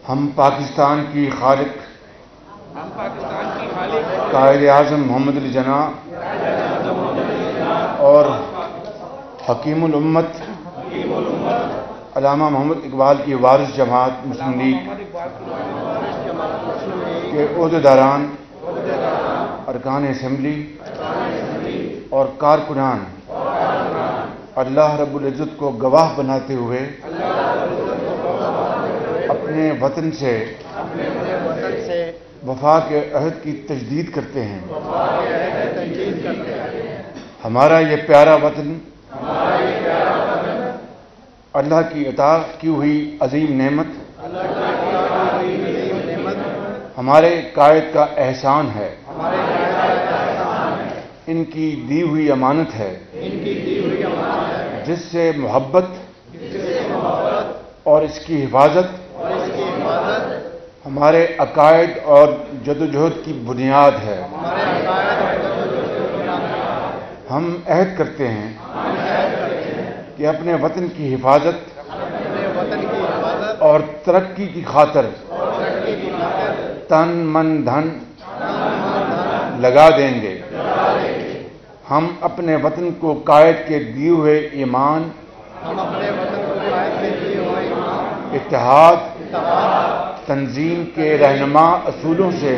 ہم پاکستان کی خالق قائد اعظم محمد علی جناح اور حکیم الامت علامہ محمد اقبال کی وارث جماعت مسلم لیگ کے عہدیداران، ارکان اسمبلی اور کارکنان اللہ رب العزت کو گواہ بناتے ہوئے اپنے وطن سے وفا کے عہد کی تجدید کرتے ہیں۔ ہمارا یہ پیارا وطن اللہ کی عطا کی ہوئی عظیم نعمت ہمارے قائد کا احسان ہے، ان کی دی ہوئی امانت ہے، جس سے محبت اور اس کی حفاظت ہمارے عقائد اور جدوجہد کی بنیاد ہے۔ ہم عہد کرتے ہیں کہ اپنے وطن کی حفاظت اور ترقی کی خاطر تن من دھن لگا دیں گے۔ ہم اپنے وطن کو قائد کے دیے ہوئے ایمان، اتحاد، تنظیم کے رہنما اصولوں سے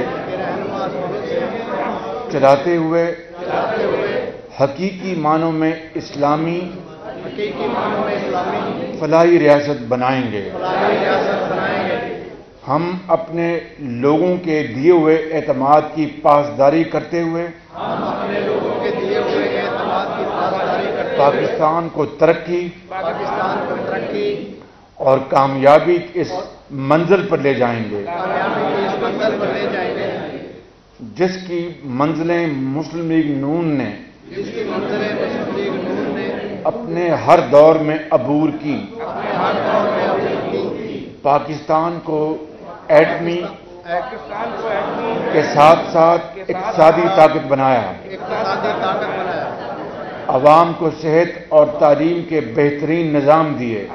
چلاتے ہوئے حقیقی معنوں میں اسلامی فلاحی ریاست بنائیں گے۔ ہم اپنے لوگوں کے دیے ہوئے اعتماد کی پاسداری کرتے ہوئے پاکستان کو ترقی اور کامیابی کی اس منزل پر لے جائیں گے جس کی منزلیں مسلم لیگ نون نے اپنے ہر دور میں عبور کی۔ پاکستان کو ایٹمی کے ساتھ ساتھ اقتصادی طاقت بنایا، عوام کو صحت اور تعلیم کے بہترین نظام دیے،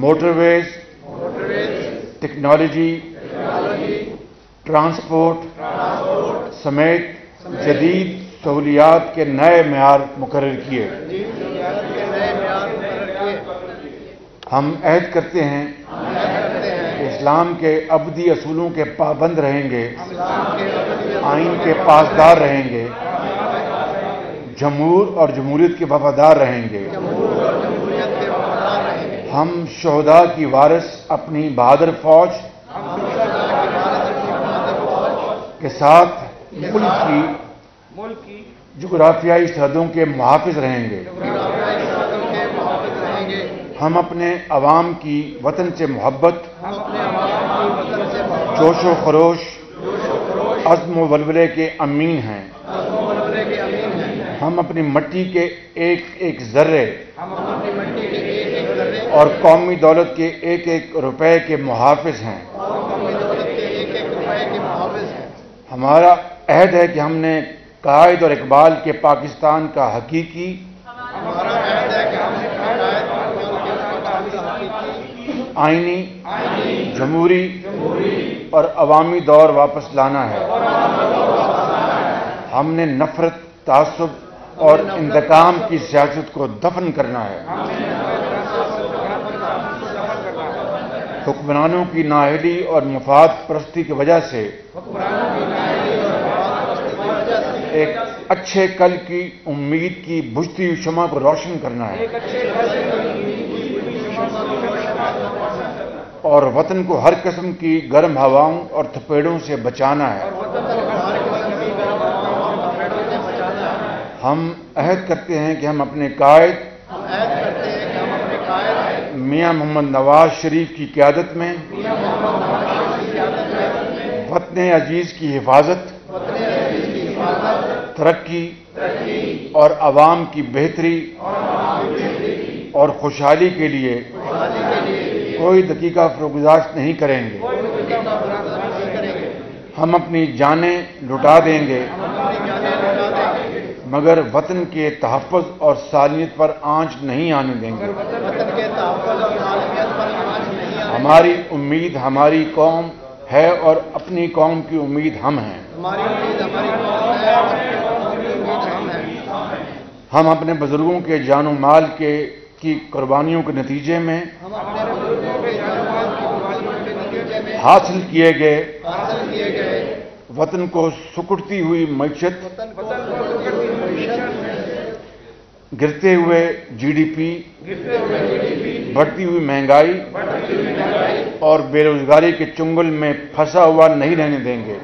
موٹر ویز، ٹیکنالوجی، ٹرانسپورٹ سمیت جدید سہولیات کے نئے معیار مقرر کیے۔ ہم عہد کرتے ہیں کہ اسلام کے ابدی اصولوں کے پابند رہیں گے، آئین کے پاسدار رہیں گے، جمہور اور جمہوریت کے وفادار رہیں گے۔ ہم شہداء کی وارث اپنی بہادر فوج کے ساتھ ملک کی جغرافیائی سرحدوں کے محافظ رہیں گے۔ ہم اپنے عوام کی وطن سے محبت، جوش و خروش، عزم و ولولے کے امین ہیں۔ ہم اپنی مٹی کے ایک ایک ذرے اور قومی دولت کے ایک ایک روپے کے محافظ ہیں۔ ہمارا عہد ہے کہ ہم نے قائد اور اقبال کے پاکستان کا حقیقی آئینی، جمہوری اور عوامی دور واپس لانا ہے۔ ہم نے نفرت، تعصب اور انتقام کی سیاست کو دفن کرنا ہے۔ حکمرانوں کی نااہلی اور مفاد پرستی کی وجہ سے ایک اچھے کل کی امید کی بجھتی ہوئی شمع کو روشن کرنا ہے اور وطن کو ہر قسم کی گرم ہواؤں اور تھپیڑوں سے بچانا ہے۔ ہم عہد کرتے ہیں کہ ہم اپنے قائد میاں محمد نواز شریف کی قیادت میں وطن عزیز کی حفاظت، ترقی اور عوام کی بہتری اور خوشحالی کے لیے کوئی دقیقہ فروگزاشت نہیں کریں گے۔ ہم اپنی جانیں لٹا دیں گے مگر وطن کے تحفظ اور سالمیت پر آنچ نہیں آنے دیں گے۔ ہماری امید ہماری قوم ہے اور اپنی قوم کی امید ہم ہیں. ہم اپنے بزرگوں کے جان و مال کی قربانیوں کے نتیجے میں حاصل کیے گئے وطن کو سکڑتی ہوئی معیشت، گرتے ہوئے GDP، بڑھتی ہوئی مہنگائی اور بے روزگاری کے چنگل میں پھنسا ہوا نہیں رہنے دیں گے.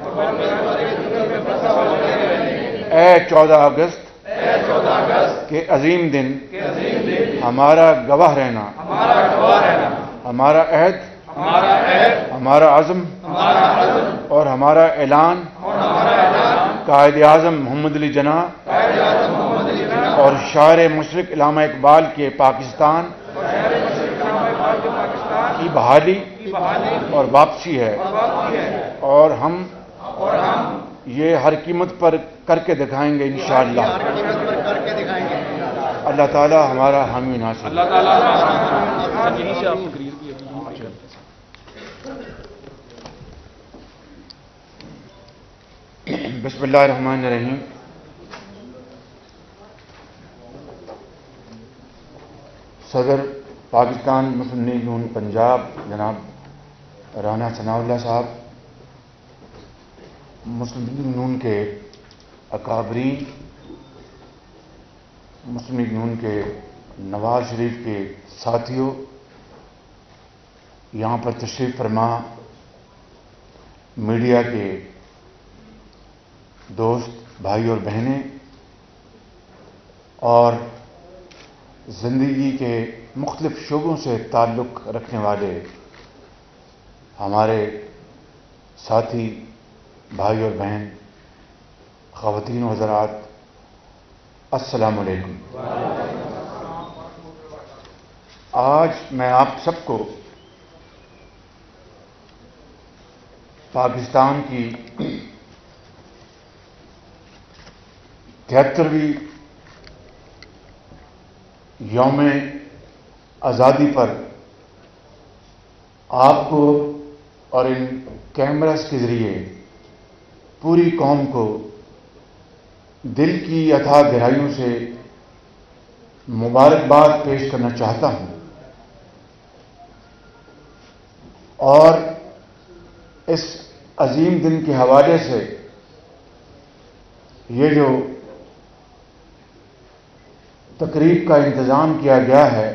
اے 14 اگست کے عظیم دن، ہمارا گواہ رہنا، ہمارا عہد، ہمارا عزم اور ہمارا اعلان قائد اعظم محمد علی جناح اور شاعر مشرق علامہ اقبال کے پاکستان کی بحالی اور واپسی ہے، اور ہم یہ ہر قیمت پر کر کے دکھائیں گے انشاءاللہ. اللہ تعالیٰ ہمارا حامی ناصر. بسم اللہ الرحمن الرحیم. صدر پاکستان مسلم لیگ نون پنجاب جناب رانا ثناء اللہ صاحب، مسلم لیگ نون کے اکابرین، مسلم لیگ نون کے نواز شریف کے ساتھیوں، یہاں پر تشریف فرما میڈیا کے دوست بھائی اور بہنیں، اور زندگی کے مختلف شعبوں سے تعلق رکھنے والے ہمارے ساتھی بھائی اور بہن، خواتین و حضرات، السلام علیکم. آج میں آپ سب کو پاکستان کی 73ویں یوم آزادی پر آپ کو اور ان کیمراز کے ذریعے پوری قوم کو دل کی اتھاہ گہرائیوں سے مبارکباد پیش کرنا چاہتا ہوں، اور اس عظیم دن کے حوالے سے یہ جو تقریب کا انتظام کیا گیا ہے،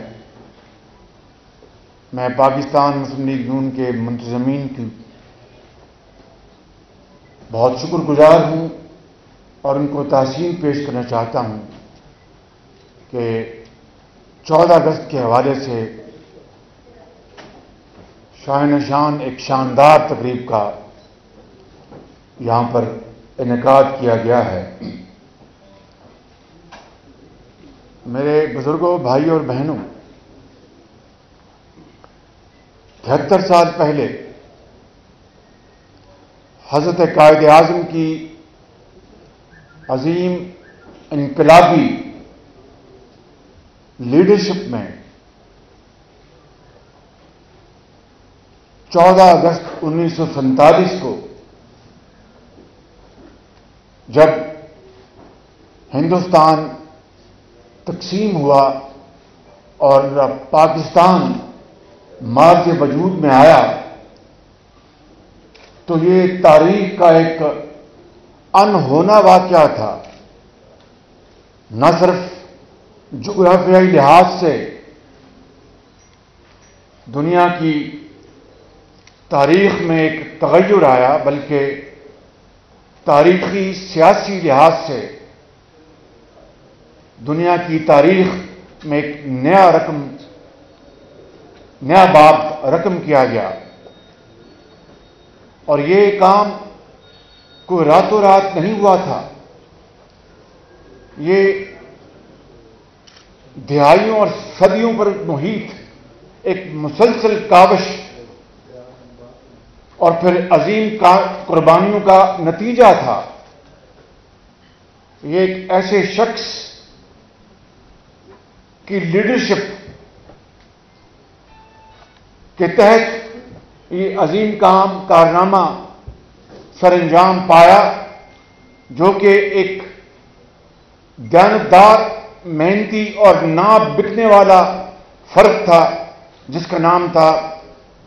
میں پاکستان مسلم لیگ نون کے منتظمین کی بہت شکر گزار ہوں اور ان کو تحسین پیش کرنا چاہتا ہوں کہ 14 اگست کے حوالے سے شاہن شان ایک شاندار تقریب کا یہاں پر انعقاد کیا گیا ہے. میرے بزرگوں، بھائی اور بہنوں، 73 سال پہلے حضرت قائد اعظم کی عظیم انقلابی لیڈرشپ میں 14 اگست 1947 کو جب ہندوستان تقسیم ہوا اور پاکستان ماض وجود میں آیا، تو یہ تاریخ کا ایک انہونا واقعہ تھا. نہ صرف جغرافیائی لحاظ سے دنیا کی تاریخ میں ایک تغیر آیا، بلکہ تاریخی سیاسی لحاظ سے دنیا کی تاریخ میں ایک نیا باب رقم کیا گیا. اور یہ کام کوئی راتوں رات نہیں ہوا تھا، یہ دہائیوں اور صدیوں پر محیط ایک مسلسل کاوش اور پھر عظیم قربانیوں کا نتیجہ تھا. یہ ایک ایسے شخص کی لیڈرشپ کے تحت یہ عظیم کارنامہ سر انجام پایا، جو کہ ایک دیانتدار، محنتی اور نہ بکنے والا فرد تھا، جس کا نام تھا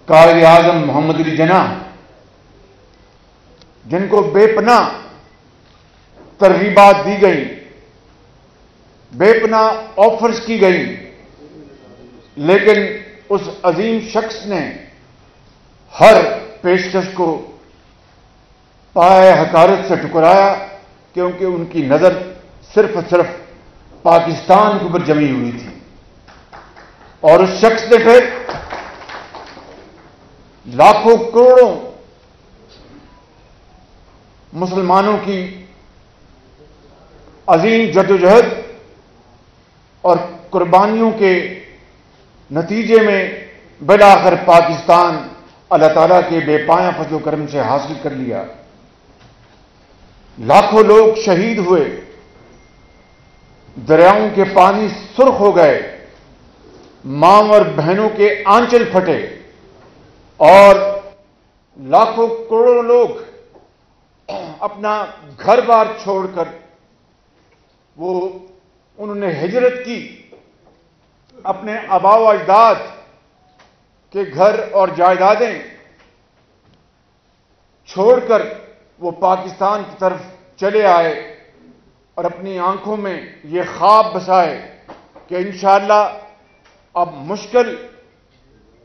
قائد اعظم محمد علی جناح، جن کو بے پناہ ترغیبات دی گئی، بے پناہ آفرز کی گئی، لیکن اس عظیم شخص نے ہر پیشکش کو پائے حقارت سے ٹکرایا، کیونکہ ان کی نظر صرف اور صرف پاکستان کے اوپر جمی ہوئی تھی۔ اور اس شخص نے پھر لاکھوں کروڑوں مسلمانوں کی عظیم جدوجہد اور قربانیوں کے نتیجے میں بالآخر پاکستان اللہ تعالیٰ کے بے پایہ فضل و کرم سے حاصل کر لیا۔ لاکھوں لوگ شہید ہوئے، دریاؤں کے پانی سرخ ہو گئے، ماں اور بہنوں کے آنچل پھٹے، اور لاکھوں کروڑوں لوگ اپنا گھر بار چھوڑ کر انہوں نے ہجرت کی، اپنے آباء و اجداد کے گھر اور جائیدادیں چھوڑ کر وہ پاکستان کی طرف چلے آئے، اور اپنی آنکھوں میں یہ خواب بسائے کہ انشاءاللہ اب مشکل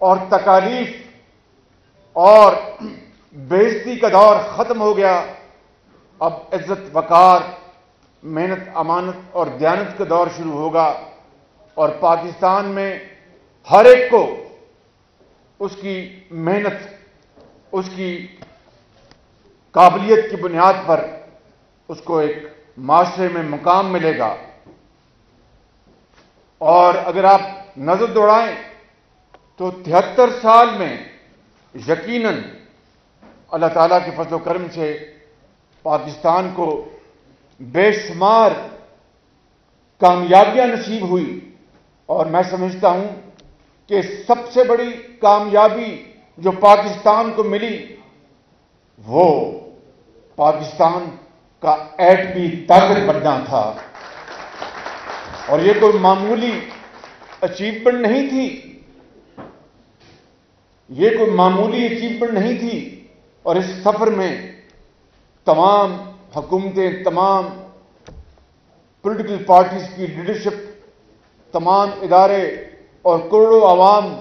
اور تکالیف اور بےعزتی کا دور ختم ہو گیا، اب عزت وقار، محنت، امانت اور دیانت کا دور شروع ہوگا، اور پاکستان میں ہر ایک کو اس کی محنت، اس کی قابلیت کی بنیاد پر اس کو ایک معاشرے میں مقام ملے گا۔ اور اگر آپ نظر دوڑائیں تو 73 سال میں یقیناً اللہ تعالیٰ کے فضل و کرم سے پاکستان کو بے شمار کامیابیاں نصیب ہوئی، اور میں سمجھتا ہوں کہ سب سے بڑی کامیابی جو پاکستان کو ملی وہ پاکستان کا ایٹمی طاقت بننا تھا، اور یہ کوئی معمولی اچیومنٹ نہیں تھی، یہ کوئی معمولی اچیومنٹ نہیں تھی۔ اور اس سفر میں تمام حکومتیں، تمام پولیٹیکل پارٹیز کی لیڈرشپ، تمام ادارے اور کروڑوں عوام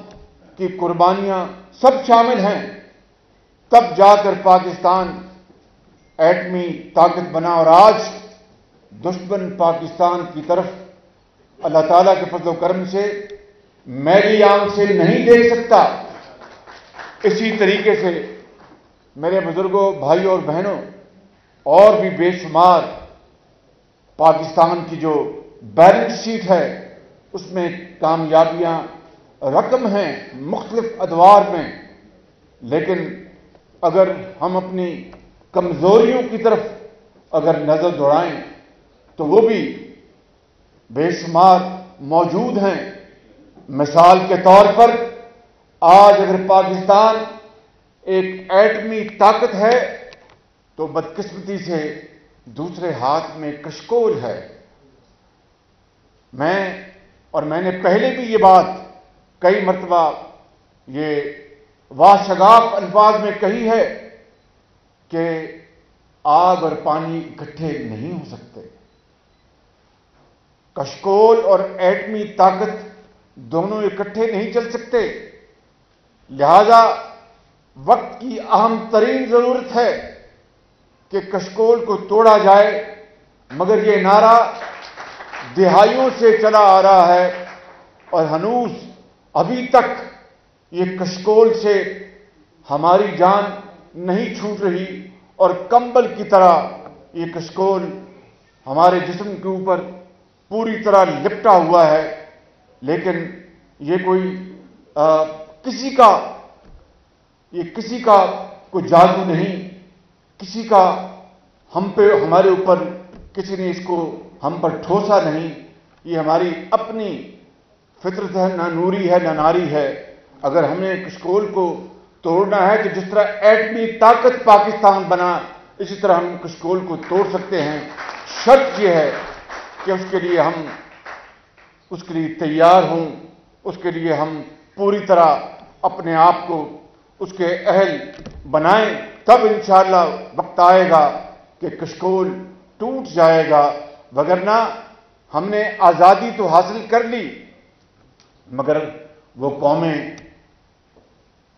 کی قربانیاں سب شامل ہیں، تب جا کر پاکستان ایٹمی طاقت بنا، اور آج دشمن پاکستان کی طرف اللہ تعالیٰ کے فضل و کرم سے میری آنکھ سے نہیں دیکھ سکتا۔ اسی طریقے سے میرے بزرگوں، بھائیوں اور بہنوں، اور بھی بے شمار پاکستان کی جو بیلنس شیٹ ہے اس میں کامیابیاں رقم ہیں مختلف ادوار میں، لیکن اگر ہم اپنی کمزوریوں کی طرف اگر نظر دوڑائیں تو وہ بھی بے شمار موجود ہیں۔ مثال کے طور پر آج اگر پاکستان ایک ایٹمی طاقت ہے تو بدقسمتی سے دوسرے ہاتھ میں کشکول ہے۔ میں نے پہلے بھی یہ بات کئی مرتبہ یہ واشگاف الفاظ میں کہی ہے کہ آگ اور پانی اکٹھے نہیں ہو سکتے، کشکول اور ایٹمی طاقت دونوں اکٹھے نہیں چل سکتے، لہذا وقت کی اہم ترین ضرورت ہے کہ کشکول کو توڑا جائے، مگر یہ نعرہ دہائیوں سے چلا آ رہا ہے اور ہنوز ابھی تک یہ کشکول سے ہماری جان نہیں چھوٹ رہی، اور کمبل کی طرح یہ کشکول ہمارے جسم کے اوپر پوری طرح لپٹا ہوا ہے، لیکن یہ کسی کا کوئی جادو نہیں، کسی کا ہمارے اوپر کسی نے اس کو ہم پر ٹھوسا نہیں، یہ ہماری اپنی فطرت ہے، نہ نوری ہے نہ ناری ہے۔ اگر ہم نے کشکول کو توڑنا ہے کہ جس طرح ایٹمی طاقت پاکستان بنا اسی طرح ہم کشکول کو توڑ سکتے ہیں. شرط یہ ہے کہ اس کے لیے تیار ہوں, اس کے لیے ہم پوری طرح اپنے آپ کو اس کے اہل بنائیں. تب انشاءاللہ وقت آئے گا کہ کشکول ٹوٹ جائے گا. وگرنہ ہم نے آزادی تو حاصل کر لی مگر وہ قومیں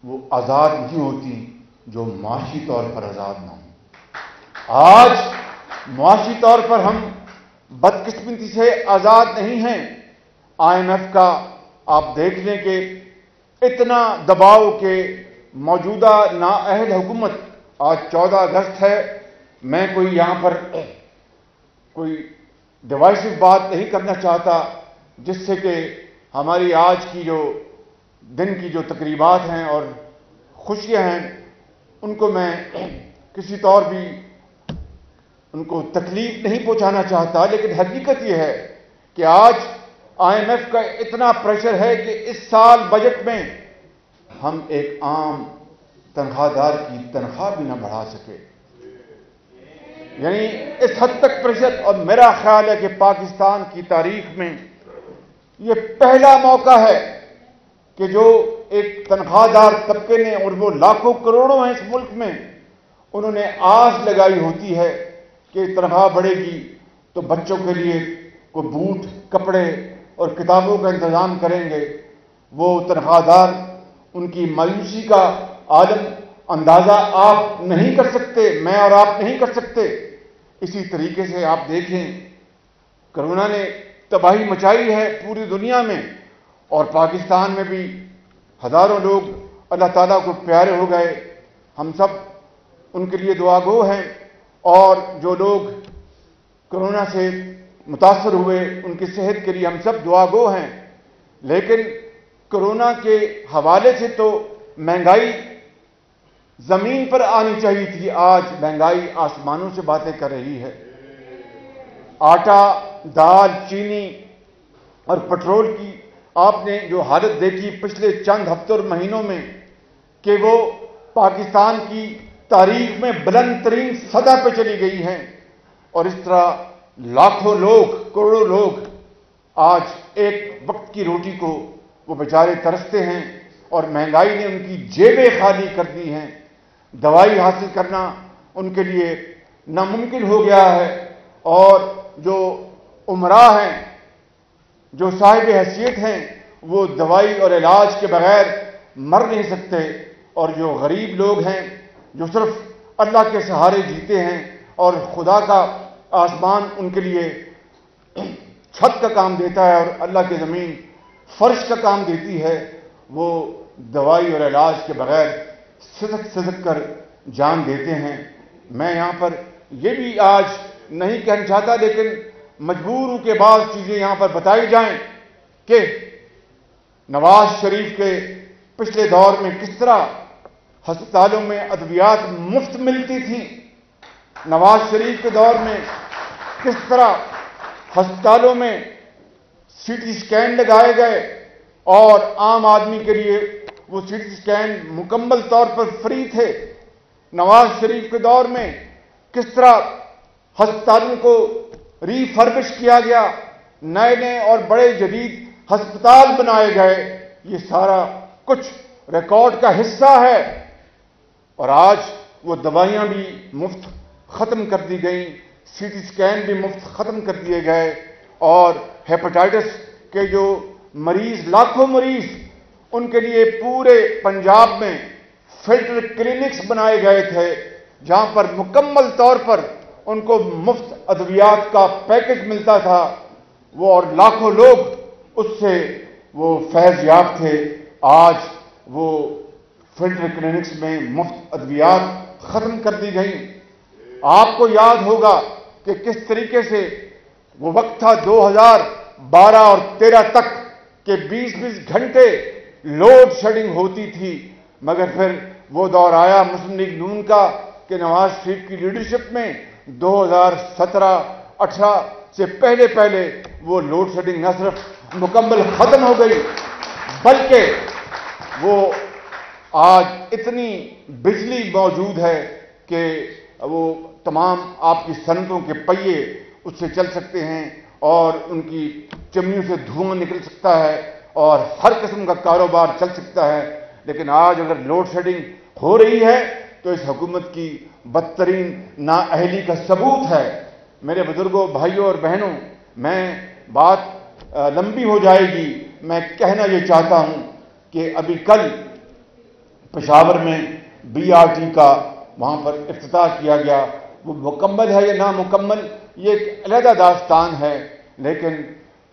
وہ آزاد نہیں ہوتی جو معاشی طور پر آزاد نہ ہوں. آج معاشی طور پر ہم بدقسمتی سے آزاد نہیں ہیں. IMF کا آپ دیکھ لیں کہ اتنا دباؤ کہ موجودہ نااہل حکومت, آج 14 اگست ہے, میں کوئی یہاں پر کوئی ڈیوائسو بات نہیں کرنا چاہتا جس سے کہ ہماری آج کی جو دن کی جو تقریبات ہیں اور خوشیاں ہیں ان کو میں کسی طور بھی ان کو تکلیف نہیں پہنچانا چاہتا. لیکن حقیقت یہ ہے کہ آج IMF کا اتنا پریشر ہے کہ اس سال بجٹ میں ہم ایک عام تنخواہ دار کی تنخواہ بھی نہ بڑھا سکے. یعنی اس حد تک پریشر. اور میرا خیال ہے کہ پاکستان کی تاریخ میں یہ پہلا موقع ہے کہ جو ایک تنخواہ دار طبقے نے, اور وہ لاکھوں کروڑوں ہیں اس ملک میں, انہوں نے آس لگائی ہوتی ہے کہ تنخواہ بڑھے گی تو بچوں کے لیے کوئی بوٹ, کپڑے اور کتابوں کا انتظام کریں گے. وہ تنخواہ دار ان کی مایوسی کا عالم اندازہ آپ نہیں کر سکتے, میں اور آپ نہیں کر سکتے. اسی طریقے سے آپ دیکھیں کرونا نے تباہی مچائی ہے پوری دنیا میں, اور پاکستان میں بھی ہزاروں لوگ اللہ تعالیٰ کو پیارے ہو گئے. ہم سب ان کے لیے دعا گو ہیں, اور جو لوگ کرونا سے متاثر ہوئے ان کی صحت کے لیے ہم سب دعا گو ہیں. لیکن کرونا کے حوالے سے تو مہنگائی زمین پر آنی چاہیے تھی, آج مہنگائی آسمانوں سے باتیں کر رہی ہے. آٹا, دال, چینی اور پٹرول کی آپ نے جو حالت دیکھی پچھلے چند ہفتوں اور مہینوں میں کہ وہ پاکستان کی تاریخ میں بلند ترین سطح پہ چلی گئی ہیں. اور اس طرح لاکھوں لوگ, کروڑوں لوگ آج ایک وقت کی روٹی کو وہ بیچارے ترستے ہیں, اور مہنگائی نے ان کی جیبیں خالی کر دی ہیں. دوائی حاصل کرنا ان کے لیے ناممکن ہو گیا ہے, اور جو امراء ہیں, جو صاحب حیثیت ہیں, وہ دوائی اور علاج کے بغیر مر نہیں سکتے. اور جو غریب لوگ ہیں جو صرف اللہ کے سہارے جیتے ہیں اور خدا کا آسمان ان کے لیے چھت کا کام دیتا ہے اور اللہ کی زمین فرش کا کام دیتی ہے, وہ دوائی اور علاج کے بغیر سدک کر جان دیتے ہیں. میں یہاں پر یہ بھی آج نہیں کہنا چاہتا, لیکن مجبور ہوں کہ بعض چیزیں یہاں پر بتائی جائیں کہ نواز شریف کے پچھلے دور میں کس طرح ہسپتالوں میں ادویات مفت ملتی تھیں. نواز شریف کے دور میں کس طرح ہسپتالوں میں سی ٹی اسکین لگائے گئے اور عام آدمی کے لیے وہ سی ٹی اسکین مکمل طور پر فری تھے. نواز شریف کے دور میں کس طرح ہسپتالوں کو ری فربش کیا گیا, نئے نئے اور بڑے جدید ہسپتال بنائے گئے. یہ سارا کچھ ریکارڈ کا حصہ ہے. اور آج وہ دوائیاں بھی مفت ختم کر دی گئیں, سی ٹی اسکین بھی مفت ختم کر دیے گئے, اور ہیپاٹائٹس کے جو مریض, لاکھوں مریض, ان کے لیے پورے پنجاب میں فلٹر کلینکس بنائے گئے تھے جہاں پر مکمل طور پر ان کو مفت ادویات کا پیکج ملتا تھا. وہ اور لاکھوں لوگ اس سے وہ فیض یاب تھے. آج وہ فلٹر کلینکس میں مفت ادویات ختم کر دی گئیں. آپ کو یاد ہوگا کہ کس طریقے سے وہ وقت تھا 2012 اور 13 تک کہ 20-20 گھنٹے لوڈ شیڈنگ ہوتی تھی, مگر پھر وہ دور آیا مسلم لیگ نون کا کہ نواز شریف کی لیڈرشپ میں 2017-18 سے پہلے وہ لوڈ شیڈنگ نہ صرف مکمل ختم ہو گئی بلکہ وہ آج اتنی بجلی موجود ہے کہ وہ تمام آپ کی صنعتوں کے پہیے اس سے چل سکتے ہیں اور ان کی چمنیوں سے دھواں نکل سکتا ہے اور ہر قسم کا کاروبار چل سکتا ہے. لیکن آج اگر لوڈ شیڈنگ ہو رہی ہے تو اس حکومت کی بدترین نااہلی کا ثبوت ہے. میرے بزرگوں، بھائیوں اور بہنوں، میں بات لمبی ہو جائے گی. میں کہنا یہ چاہتا ہوں کہ ابھی کل پشاور میں BRT کا وہاں پر افتتاح کیا گیا. وہ مکمل ہے یا نامکمل یہ ایک علیحدہ داستان ہے، لیکن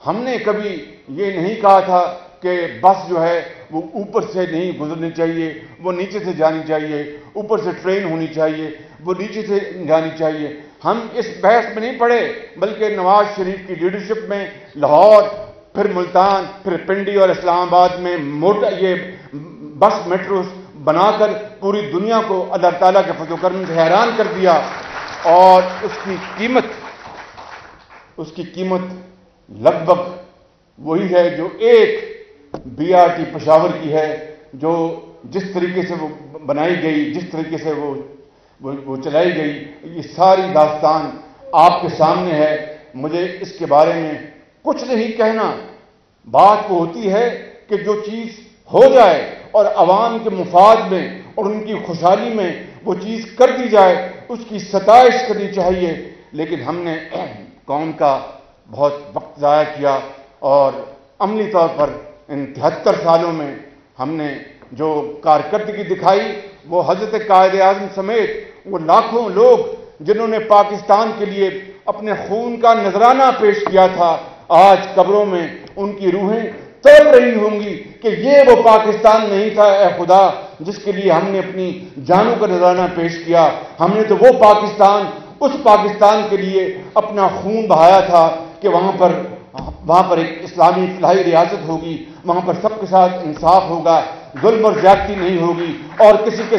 ہم نے کبھی یہ نہیں کہا تھا کہ بس جو ہے وہ اوپر سے نہیں گزرنی چاہیے، وہ نیچے سے جانی چاہیے، اوپر سے ٹرین ہونی چاہیے، وہ نیچے سے جانی چاہیے. ہم اس بحث میں نہیں پڑے، بلکہ نواز شریف کی لیڈرشپ میں لاہور، پھر ملتان، پھر پنڈی اور اسلام آباد میں یہ بس میٹروز بنا کر پوری دنیا کو اللہ تعالیٰ کے فضل و کرم سے حیران کر دیا. اور اس کی قیمت لگ بھگ وہی ہے جو ایک BRT پشاور کی ہے. جو جس طریقے سے وہ بنائی گئی، جس طریقے سے وہ چلائی گئی، یہ ساری داستان آپ کے سامنے ہے. مجھے اس کے بارے میں کچھ نہیں کہنا. بات وہ ہوتی ہے کہ جو چیز ہو جائے اور عوام کے مفاد میں اور ان کی خوشحالی میں وہ چیز کر دی جائے، اس کی ستائش کرنی چاہیے. لیکن ہم نے قوم کا بہت وقت ضائع کیا اور عملی طور پر ان 73 سالوں میں ہم نے جو کارکردگی دکھائی وہ حضرت قائد اعظم سمیت وہ لاکھوں لوگ جنہوں نے پاکستان کے لیے اپنے خون کا نذرانہ پیش کیا تھا، آج قبروں میں ان کی روحیں تڑپ رہی ہوں گی کہ یہ وہ پاکستان نہیں تھا اے خدا جس کے لیے ہم نے اپنی جانوں کا نذرانہ پیش کیا. ہم نے تو وہ پاکستان، اس پاکستان کے لیے اپنا خون بہایا تھا کہ وہاں پر ایک اسلامی فلاحی ریاست ہوگی، وہاں پر سب کے ساتھ انصاف ہوگا، ظلم اور زیادتی نہیں ہوگی اور کسی کے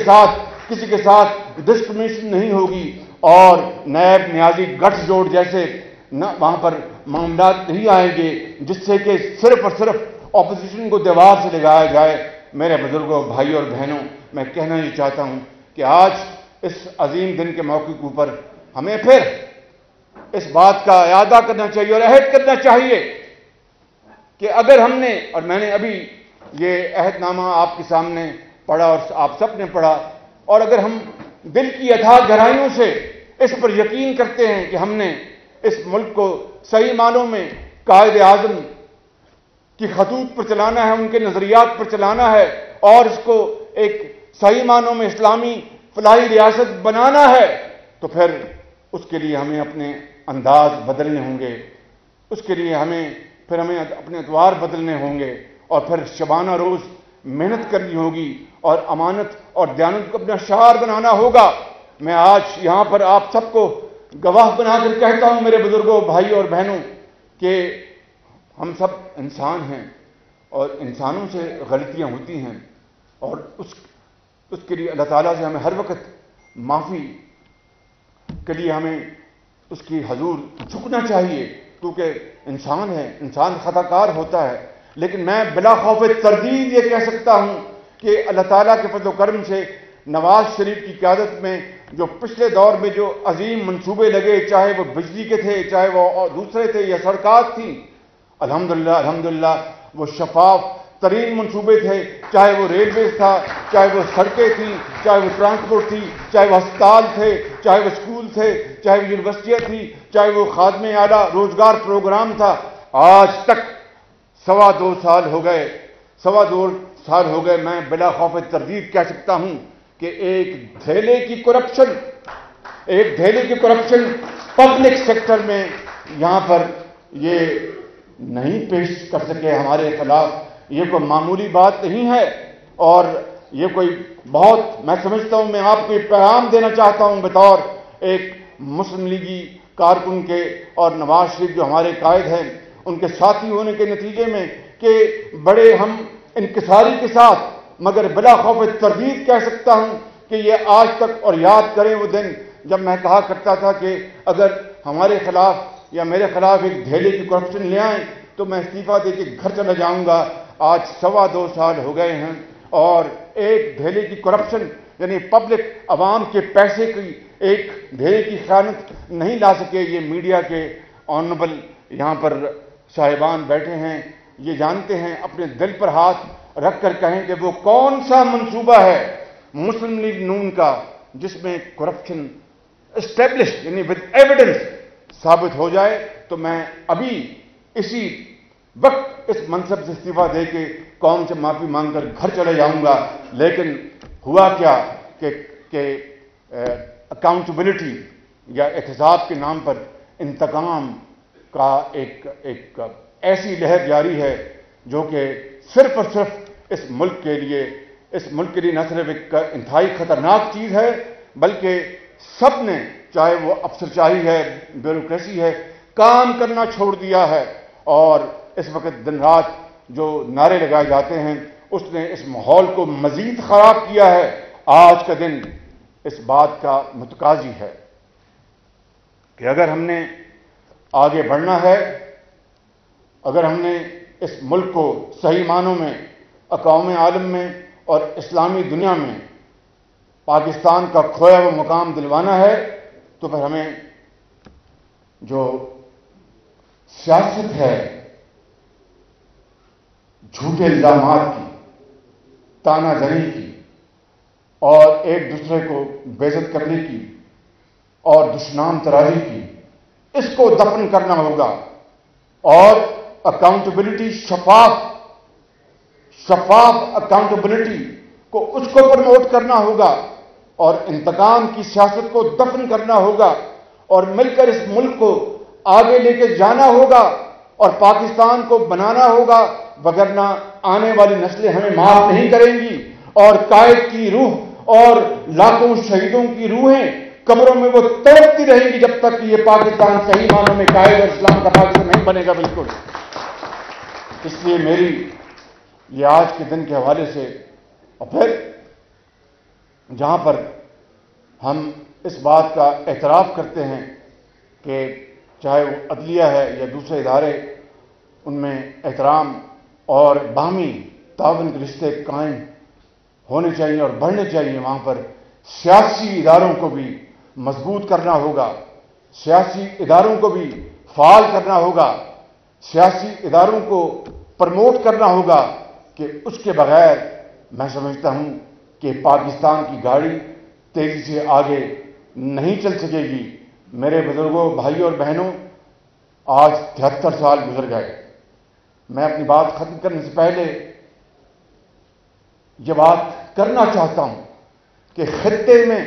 ساتھ ڈسکرمنیشن نہیں ہوگی اور نیب نیازی گٹھ جوڑ جیسے وہاں پر معاملات نہیں آئیں گے جس سے کہ صرف اور صرف اپوزیشن کو دیوار سے لگایا جائے. میرے بزرگوں، بھائیوں اور بہنوں، میں کہنا یہ چاہتا ہوں کہ آج اس عظیم دن کے موقع کے اوپر ہمیں پھر اس بات کا اعادہ کرنا چاہیے اور عہد کرنا چاہیے کہ اگر ہم نے، اور میں نے ابھی یہ عہد نامہ آپ کے سامنے پڑھا اور آپ سب نے پڑھا، اور اگر ہم دل کی اتھاہ گہرائیوں سے اس پر یقین کرتے ہیں کہ ہم نے اس ملک کو صحیح معنوں میں قائد اعظم کی خطوط پر چلانا ہے، ان کے نظریات پر چلانا ہے اور اس کو ایک صحیح معنوں میں اسلامی فلاحی ریاست بنانا ہے، تو پھر اس کے لیے ہمیں اپنے انداز بدلنے ہوں گے، اس کے لیے ہمیں اپنے ادوار بدلنے ہوں گے اور پھر شبانہ روز محنت کرنی ہوگی اور امانت اور دیانت کو اپنا شعار بنانا ہوگا. میں آج یہاں پر آپ سب کو گواہ بنا کر کہتا ہوں میرے بزرگوں، بھائیوں اور بہنوں کہ ہم سب انسان ہیں اور انسانوں سے غلطیاں ہوتی ہیں اور اس کے لیے اللہ تعالیٰ سے ہمیں ہر وقت معافی کے لیے ہمیں اس کی حضور جھکنا چاہیے کیونکہ انسان ہے، انسان خطا کار ہوتا ہے. لیکن میں بلا خوف تردید یہ کہہ سکتا ہوں کہ اللہ تعالیٰ کے فضل و کرم سے نواز شریف کی قیادت میں جو پچھلے دور میں جو عظیم منصوبے لگے، چاہے وہ بجلی کے تھے، چاہے وہ دوسرے تھے یا سڑکات تھیں، الحمدللہ وہ شفاف ترین منصوبے تھے، چاہے وہ ریلویز تھا، چاہے وہ سڑکیں تھیں، چاہے وہ ٹرانسپورٹ تھی، چاہے وہ ہسپتال تھے، چاہے وہ اسکول تھے، چاہے وہ یونیورسٹیاں تھیں، چاہے وہ خادم اعلیٰ روزگار پروگرام تھا. آج تک 2.25 سال ہو گئے. میں بلا خوف تردید کہہ سکتا ہوں کہ ایک دھیلے کی کرپشن پبلک سیکٹر میں یہاں پر یہ نہیں پیش کر سکے ہمارے خلاف. یہ کوئی معمولی بات نہیں ہے اور یہ کوئی بہت، میں سمجھتا ہوں، میں آپ کو یہ پیغام دینا چاہتا ہوں بطور ایک مسلم لیگی کارکن کے اور نواز شریف جو ہمارے قائد ہیں ان کے ساتھی ہونے کے نتیجے میں کہ بڑے ہم انکساری کے ساتھ مگر بلا خوف تردید کہہ سکتا ہوں کہ یہ آج تک، اور یاد کریں وہ دن جب میں کہا کرتا تھا کہ اگر ہمارے خلاف یا میرے خلاف ایک دھیلے کی کرپشن لے آئیں تو میں استعفیٰ دے کے گھر چلا جاؤں گا. آج 2.25 سال ہو گئے ہیں اور ایک ڈھیلے کی کرپشن یعنی پبلک عوام کے پیسے کی ایک ڈھیلے کی خیانت نہیں لا سکے. یہ میڈیا کے آنریبل یہاں پر صاحبان بیٹھے ہیں، یہ جانتے ہیں، اپنے دل پر ہاتھ رکھ کر کہیں کہ وہ کون سا منصوبہ ہے مسلم لیگ نون کا جس میں کرپشن اسٹیبلش یعنی ود ایویڈنس ثابت ہو جائے. تو میں ابھی اسی وقت اس منصب سے استعفیٰ دے کے قوم سے معافی مانگ کر گھر چلے جاؤں گا. لیکن ہوا کیا کہ اکاؤنٹیبلٹی یا احتساب کے نام پر انتقام کا ایک ایسی لہر جاری ہے جو کہ صرف اور صرف اس ملک کے لیے نہ صرف ایک انتہائی خطرناک چیز ہے بلکہ سب نے، چاہے وہ افسرشاہی ہے، بیوروکریسی ہے، کام کرنا چھوڑ دیا ہے. اور اس وقت دن رات جو نعرے لگائے جاتے ہیں اس نے اس ماحول کو مزید خراب کیا ہے. آج کا دن اس بات کا متقاضی ہے کہ اگر ہم نے آگے بڑھنا ہے، اگر ہم نے اس ملک کو صحیح معنوں میں اقوام عالم میں اور اسلامی دنیا میں پاکستان کا کھویا ہوا مقام دلوانا ہے، تو پھر ہمیں جو سیاست ہے جھوٹے الزامات کی، تانا زنی کی اور ایک دوسرے کو بے عزت کرنے کی اور دشنام ترازی کی، اس کو دفن کرنا ہوگا اور اکاؤنٹیبلٹی شفاف اکاؤنٹیبلٹی کو اس کو پروموٹ کرنا ہوگا اور انتقام کی سیاست کو دفن کرنا ہوگا اور مل کر اس ملک کو آگے لے کے جانا ہوگا اور پاکستان کو بنانا ہوگا، وگرنہ آنے والی نسلیں ہمیں معاف نہیں کریں گی اور قائد کی روح اور لاکھوں شہیدوں کی روحیں قبروں میں وہ تڑپتی رہیں گی جب تک کہ یہ پاکستان صحیح معنوں میں قائد اور اسلام کا پاکستان نہیں بنے گا. بالکل. اس لیے میری یہ آج کے دن کے حوالے سے اور پھر جہاں پر ہم اس بات کا اعتراف کرتے ہیں کہ چاہے وہ عدلیہ ہے یا دوسرے ادارے، ان میں احترام اور باہمی تعاون کے رشتے قائم ہونے چاہیے اور بڑھنے چاہیے، وہاں پر سیاسی اداروں کو بھی مضبوط کرنا ہوگا، سیاسی اداروں کو بھی فعال کرنا ہوگا، سیاسی اداروں کو پروموٹ کرنا ہوگا کہ اس کے بغیر میں سمجھتا ہوں کہ پاکستان کی گاڑی تیزی سے آگے نہیں چل سکے گی. میرے بزرگوں، بھائیوں اور بہنوں، آج 73 سال گزر گئے. میں اپنی بات ختم کرنے سے پہلے یہ بات کرنا چاہتا ہوں کہ خطے میں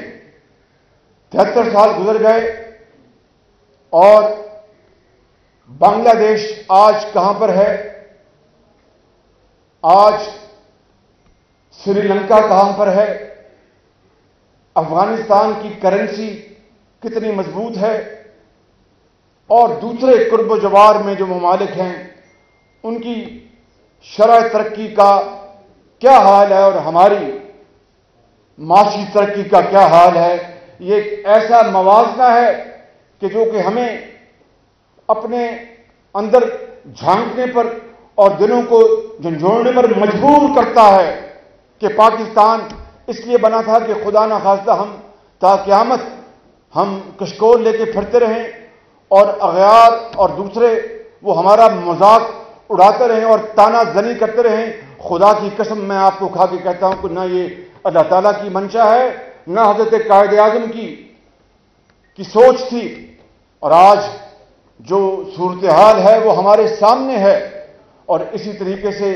73 سال گزر گئے اور بنگلہ دیش آج کہاں پر ہے، آج سری لنکا کہاں پر ہے، افغانستان کی کرنسی کتنی مضبوط ہے اور دوسرے قرب و جوار میں جو ممالک ہیں ان کی شرح ترقی کا کیا حال ہے اور ہماری معاشی ترقی کا کیا حال ہے. یہ ایک ایسا موازنہ ہے کہ جو کہ ہمیں اپنے اندر جھانکنے پر اور دلوں کو جھنجھوڑنے پر مجبور کرتا ہے کہ پاکستان اس لیے بنا تھا کہ خدا نہ خواستہ ہم تا قیامت ہم کشکول لے کے پھرتے رہیں اور اغیار اور دوسرے وہ ہمارا مذاق اڑاتے رہیں اور تانا زنی کرتے رہیں. خدا کی قسم میں آپ کو کھا کے کہتا ہوں کہ نہ یہ اللہ تعالیٰ کی منشا ہے، نہ حضرت قائد اعظم کی سوچ تھی. اور آج جو صورتحال ہے وہ ہمارے سامنے ہے. اور اسی طریقے سے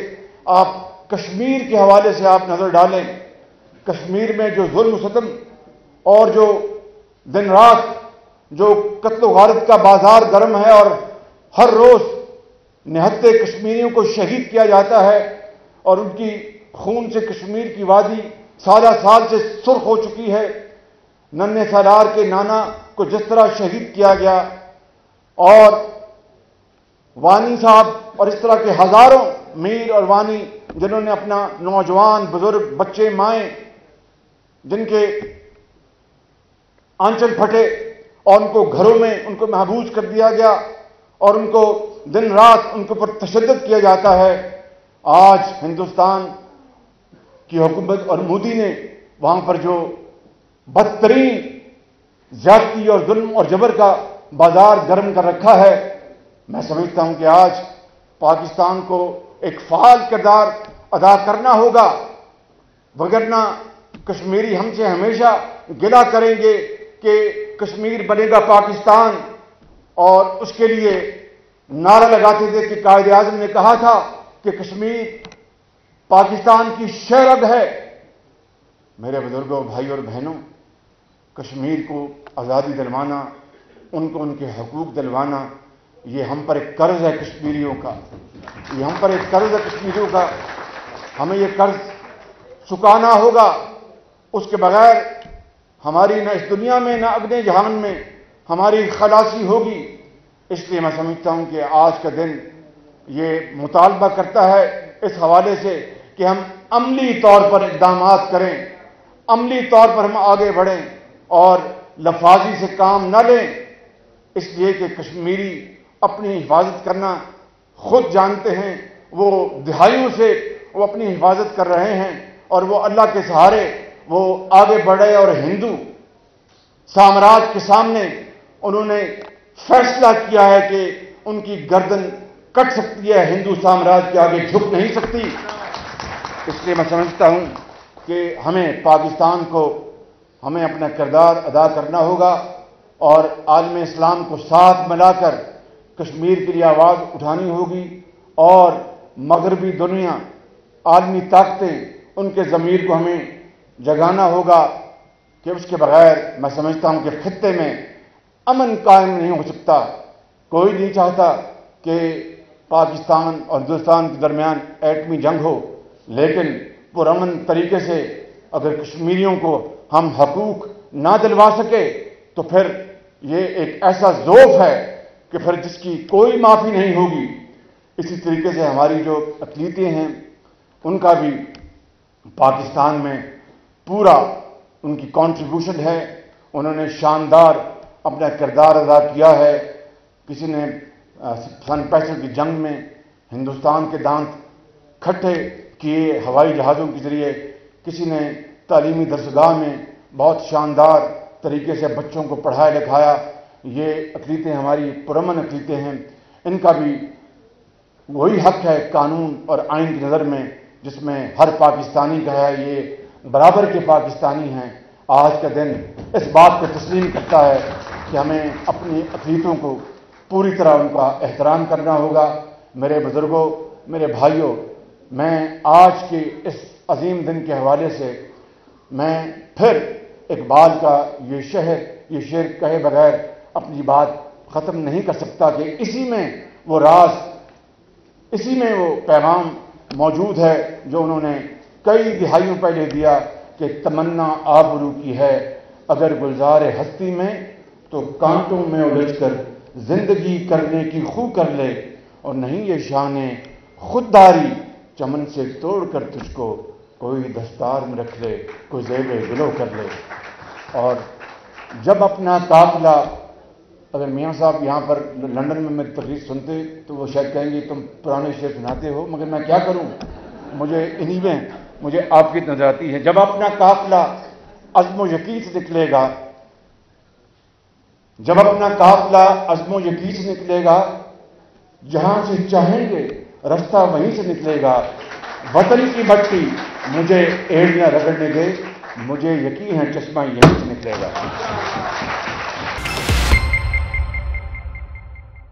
آپ کشمیر کے حوالے سے آپ نظر ڈالیں، کشمیر میں جو ظلم و ستم اور جو دن رات جو قتل و غارت کا بازار گرم ہے اور ہر روز نہتے کشمیریوں کو شہید کیا جاتا ہے اور ان کی خون سے کشمیر کی وادی سالہ سال سے سرخ ہو چکی ہے. ننھے سالار کے نانا کو جس طرح شہید کیا گیا اور وانی صاحب اور اس طرح کے ہزاروں میر اور وانی جنہوں نے اپنا نوجوان بزرگ بچے مائیں جن کے آنچل پھٹے اور ان کو گھروں میں ان کو محبوس کر دیا گیا اور ان کو دن رات ان کے اوپر تشدد کیا جاتا ہے. آج ہندوستان کی حکومت اور مودی نے وہاں پر جو بدترین زیادتی اور ظلم اور جبر کا بازار گرم کر رکھا ہے، میں سمجھتا ہوں کہ آج پاکستان کو ایک فعال کردار ادا کرنا ہوگا، وگرنہ کشمیری ہم سے ہمیشہ گلہ کریں گے کہ کشمیر بنے گا پاکستان، اور اس کے لیے نعرہ لگاتے تھے کہ قائد اعظم نے کہا تھا کہ کشمیر پاکستان کی شہرگ ہے۔ میرے بزرگوں، بھائی اور بہنوں، کشمیر کو آزادی دلوانا، ان کو ان کے حقوق دلوانا، یہ ہم پر ایک قرض ہے کشمیریوں کا، یہ ہم پر ایک قرض ہے کشمیریوں کا، ہمیں یہ قرض چکانا ہوگا۔ اس کے بغیر ہماری نہ اس دنیا میں نہ اگلے جہان میں ہماری خلاصی ہوگی۔ اس لیے میں سمجھتا ہوں کہ آج کا دن یہ مطالبہ کرتا ہے اس حوالے سے کہ ہم عملی طور پر اقدامات کریں، عملی طور پر ہم آگے بڑھیں اور لفاظی سے کام نہ لیں، اس لیے کہ کشمیری اپنی حفاظت کرنا خود جانتے ہیں، وہ دہائیوں سے وہ اپنی حفاظت کر رہے ہیں، اور وہ اللہ کے سہارے وہ آگے بڑھے، اور ہندو سامراج کے سامنے انہوں نے فیصلہ کیا ہے کہ ان کی گردن کٹ سکتی ہے، ہندو سامراج کے آگے جھک نہیں سکتی۔ اس لیے میں سمجھتا ہوں کہ ہمیں پاکستان کو ہمیں اپنا کردار ادا کرنا ہوگا، اور عالم اسلام کو ساتھ ملا کر کشمیر کے لیے آواز اٹھانی ہوگی، اور مغربی دنیا، عالمی طاقتیں، ان کے ضمیر کو ہمیں جگانا ہوگا کہ اس کے بغیر میں سمجھتا ہوں کہ خطے میں امن قائم نہیں ہو سکتا۔ کوئی نہیں چاہتا کہ پاکستان اور ہندوستان کے درمیان ایٹمی جنگ ہو، لیکن پرامن طریقے سے اگر کشمیریوں کو ہم حقوق نہ دلوا سکے تو پھر یہ ایک ایسا ذوف ہے کہ پھر جس کی کوئی معافی نہیں ہوگی۔ اسی طریقے سے ہماری جو اقلیتیں ہیں ان کا بھی پاکستان میں پورا ان کی کنٹریبیوشن ہے، انہوں نے شاندار اپنا کردار ادا کیا ہے۔ کسی نے سن 65 کی جنگ میں ہندوستان کے دانت کھٹے کیے ہوائی جہازوں کے ذریعے، کسی نے تعلیمی درسگاہ میں بہت شاندار طریقے سے بچوں کو پڑھایا لکھایا۔ یہ اقلیتیں ہماری پرامن اقلیتیں ہیں، ان کا بھی وہی حق ہے قانون اور آئین کی نظر میں جس میں ہر پاکستانی کا ہے، یہ برابر کے پاکستانی ہیں۔ آج کا دن اس بات کو تسلیم کرتا ہے کہ ہمیں اپنی اقلیتوں کو پوری طرح ان کا احترام کرنا ہوگا۔ میرے بزرگوں، میرے بھائیوں، میں آج کے اس عظیم دن کے حوالے سے میں پھر اقبال کا یہ شعر کہے بغیر اپنی بات ختم نہیں کر سکتا کہ اسی میں وہ راز، اسی میں وہ پیغام موجود ہے جو انہوں نے کئی دہائیوں پہلے دیا کہ تمنا آبرو کی ہے اگر گلزار ہستی میں تو کانٹوں میں الجھ کر زندگی کرنے کی خو کر لے، اور نہیں یہ شان خودداری چمن سے توڑ کر تجھ کو کوئی دستار میں رکھ لے، کوئی زیب گلو کر لے۔ اور جب اپنا قافلہ، اگر میاں صاحب یہاں پر لندن میں میری تقریر سنتے تو وہ شاید کہیں گے تم پرانے شعر سناتے ہو، مگر میں کیا کروں، مجھے انہی میں مجھے آپ کی نظر آتی ہے۔ جب اپنا قافلہ عزم و یقین سے نکلے گا، جب اپنا قافلہ عزم و یقین سے نکلے گا، جہاں سے چاہیں گے رستہ وہیں سے نکلے گا، وطن کی مٹی مجھے ایڑیاں رگڑنے دے، مجھے یقین ہے چشمہ یہیں سے نکلے گا۔